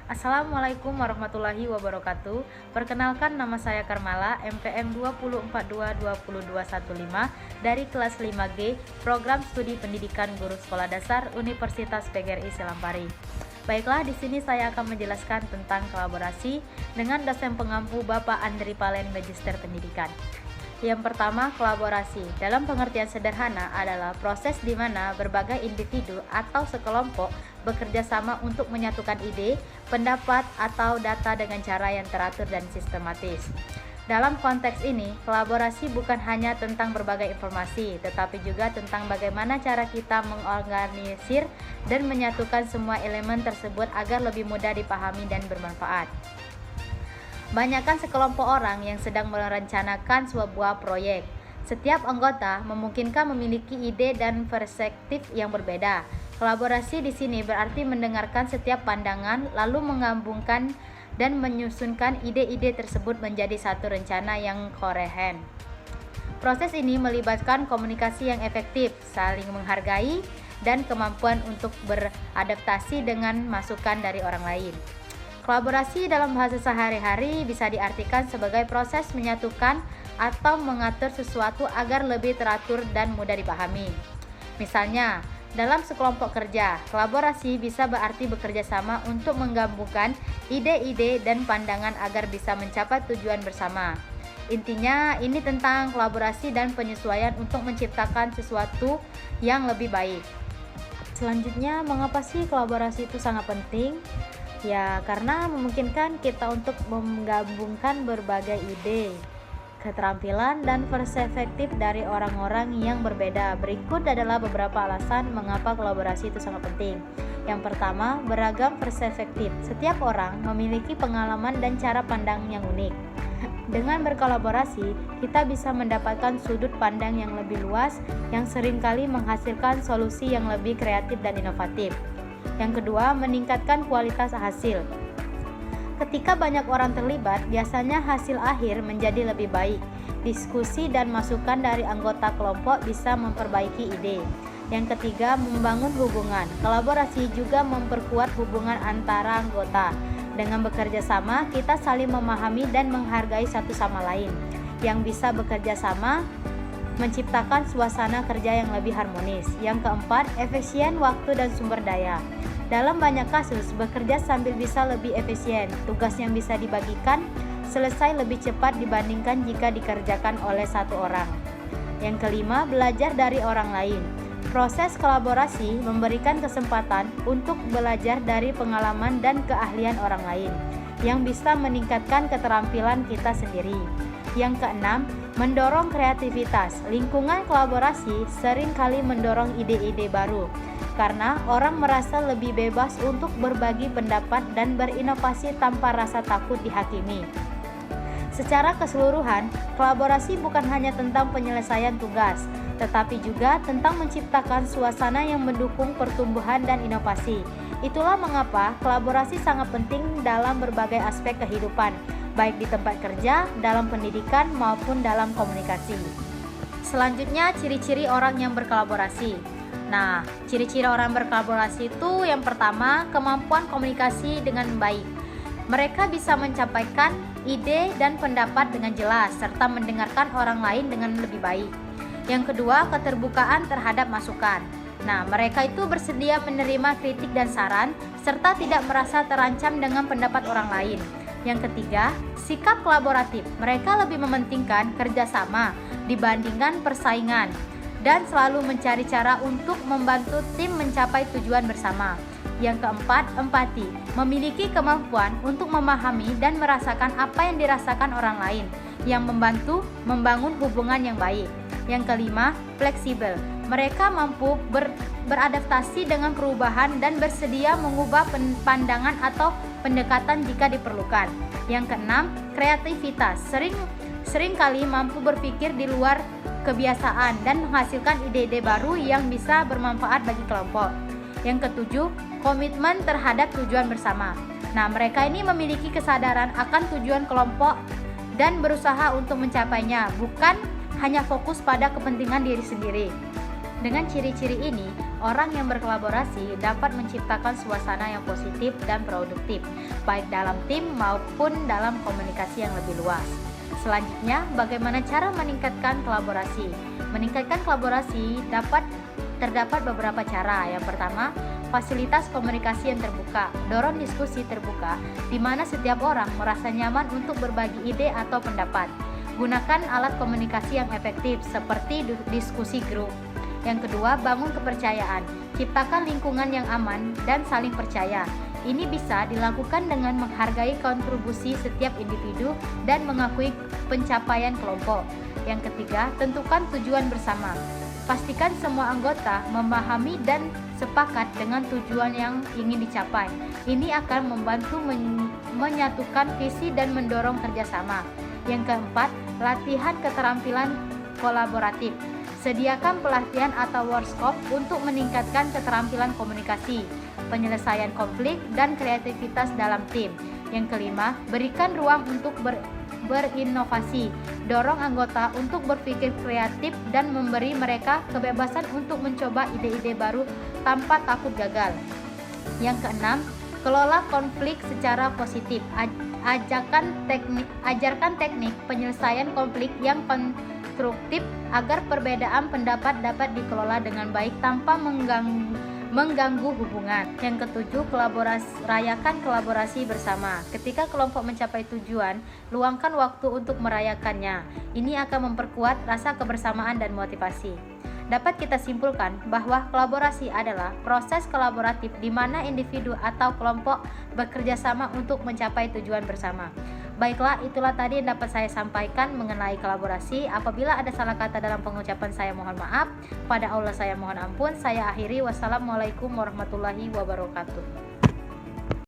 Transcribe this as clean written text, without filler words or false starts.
Assalamualaikum warahmatullahi wabarakatuh. Perkenalkan, nama saya Karmala, MPM 2042-20215 dari kelas 5G, Program Studi Pendidikan Guru Sekolah Dasar Universitas PGRI Selampari. Baiklah, di sini saya akan menjelaskan tentang kolaborasi dengan dosen pengampu Bapak Andri Palen, Magister Pendidikan. Yang pertama, kolaborasi dalam pengertian sederhana adalah proses di mana berbagai individu atau sekelompok bekerja sama untuk menyatukan ide, pendapat, atau data dengan cara yang teratur dan sistematis. Dalam konteks ini, kolaborasi bukan hanya tentang berbagai informasi, tetapi juga tentang bagaimana cara kita mengorganisir dan menyatukan semua elemen tersebut agar lebih mudah dipahami dan bermanfaat. Banyakkan sekelompok orang yang sedang merencanakan sebuah proyek. Setiap anggota memungkinkan memiliki ide dan perspektif yang berbeda. Kolaborasi di sini berarti mendengarkan setiap pandangan, lalu menggabungkan dan menyusunkan ide-ide tersebut menjadi satu rencana yang koheren. Proses ini melibatkan komunikasi yang efektif, saling menghargai, dan kemampuan untuk beradaptasi dengan masukan dari orang lain. Kolaborasi dalam bahasa sehari-hari bisa diartikan sebagai proses menyatukan atau mengatur sesuatu agar lebih teratur dan mudah dipahami. Misalnya, dalam sekelompok kerja, kolaborasi bisa berarti bekerja sama untuk menggabungkan ide-ide dan pandangan agar bisa mencapai tujuan bersama. Intinya, ini tentang kolaborasi dan penyesuaian untuk menciptakan sesuatu yang lebih baik. Selanjutnya, mengapa sih kolaborasi itu sangat penting? Ya, karena memungkinkan kita untuk menggabungkan berbagai ide, keterampilan, dan perspektif dari orang-orang yang berbeda. Berikut adalah beberapa alasan mengapa kolaborasi itu sangat penting. Yang pertama, beragam perspektif. Setiap orang memiliki pengalaman dan cara pandang yang unik. Dengan berkolaborasi, kita bisa mendapatkan sudut pandang yang lebih luas yang seringkali menghasilkan solusi yang lebih kreatif dan inovatif. Yang kedua, meningkatkan kualitas hasil. Ketika banyak orang terlibat, biasanya hasil akhir menjadi lebih baik. Diskusi dan masukan dari anggota kelompok bisa memperbaiki ide. Yang ketiga, membangun hubungan. Kolaborasi juga memperkuat hubungan antara anggota. Dengan bekerja sama, kita saling memahami dan menghargai satu sama lain. Yang bisa bekerja sama menciptakan suasana kerja yang lebih harmonis. Yang keempat, efisien waktu dan sumber daya. Dalam banyak kasus, bekerja sambil bisa lebih efisien. Tugas yang bisa dibagikan selesai lebih cepat dibandingkan jika dikerjakan oleh satu orang. Yang kelima, belajar dari orang lain. Proses kolaborasi memberikan kesempatan untuk belajar dari pengalaman dan keahlian orang lain yang bisa meningkatkan keterampilan kita sendiri. Yang keenam, mendorong kreativitas. Lingkungan kolaborasi sering kali mendorong ide-ide baru karena orang merasa lebih bebas untuk berbagi pendapat dan berinovasi tanpa rasa takut dihakimi. Secara keseluruhan, kolaborasi bukan hanya tentang penyelesaian tugas, tetapi juga tentang menciptakan suasana yang mendukung pertumbuhan dan inovasi. Itulah mengapa kolaborasi sangat penting dalam berbagai aspek kehidupan, baik di tempat kerja, dalam pendidikan, maupun dalam komunikasi. Selanjutnya, ciri-ciri orang yang berkolaborasi. Nah, ciri-ciri orang berkolaborasi itu yang pertama, kemampuan komunikasi dengan baik. Mereka bisa menyampaikan ide dan pendapat dengan jelas, serta mendengarkan orang lain dengan lebih baik. Yang kedua, keterbukaan terhadap masukan. Nah, mereka itu bersedia menerima kritik dan saran, serta tidak merasa terancam dengan pendapat orang lain. Yang ketiga, sikap kolaboratif. Mereka lebih mementingkan kerjasama dibandingkan persaingan dan selalu mencari cara untuk membantu tim mencapai tujuan bersama. Yang keempat, empati. Memiliki kemampuan untuk memahami dan merasakan apa yang dirasakan orang lain, yang membantu membangun hubungan yang baik. Yang kelima, fleksibel. Mereka mampu beradaptasi dengan perubahan dan bersedia mengubah pandangan atau pendekatan jika diperlukan. Yang keenam, kreativitas. Sering kali mampu berpikir di luar kebiasaan dan menghasilkan ide-ide baru yang bisa bermanfaat bagi kelompok. Yang ketujuh, komitmen terhadap tujuan bersama. Nah, mereka ini memiliki kesadaran akan tujuan kelompok dan berusaha untuk mencapainya, bukan hanya fokus pada kepentingan diri sendiri. Dengan ciri-ciri ini, Orang yang berkolaborasi dapat menciptakan suasana yang positif dan produktif, baik dalam tim maupun dalam komunikasi yang lebih luas. Selanjutnya, bagaimana cara meningkatkan kolaborasi? Meningkatkan kolaborasi terdapat beberapa cara. Yang pertama, fasilitas komunikasi yang terbuka. Dorong diskusi terbuka, di mana setiap orang merasa nyaman untuk berbagi ide atau pendapat. Gunakan alat komunikasi yang efektif, seperti diskusi grup. Yang kedua, bangun kepercayaan. Ciptakan lingkungan yang aman dan saling percaya. Ini bisa dilakukan dengan menghargai kontribusi setiap individu dan mengakui pencapaian kelompok. Yang ketiga, tentukan tujuan bersama. Pastikan semua anggota memahami dan sepakat dengan tujuan yang ingin dicapai. Ini akan membantu menyatukan visi dan mendorong kerjasama. Yang keempat, latihan keterampilan kolaboratif. Sediakan pelatihan atau workshop untuk meningkatkan keterampilan komunikasi, penyelesaian konflik, dan kreativitas dalam tim. Yang kelima, berikan ruang untuk berinovasi. Dorong anggota untuk berpikir kreatif dan memberi mereka kebebasan untuk mencoba ide-ide baru tanpa takut gagal. Yang keenam, kelola konflik secara positif. Ajarkan teknik penyelesaian konflik yang konstruktif agar perbedaan pendapat dapat dikelola dengan baik tanpa mengganggu hubungan. Yang ketujuh, rayakan kolaborasi bersama. Ketika kelompok mencapai tujuan, luangkan waktu untuk merayakannya. Ini akan memperkuat rasa kebersamaan dan motivasi. Dapat kita simpulkan bahwa kolaborasi adalah proses kolaboratif di mana individu atau kelompok bekerja sama untuk mencapai tujuan bersama. Baiklah, itulah tadi yang dapat saya sampaikan mengenai kolaborasi. Apabila ada salah kata dalam pengucapan, saya mohon maaf. Pada Allah saya mohon ampun. Saya akhiri. Wassalamualaikum warahmatullahi wabarakatuh.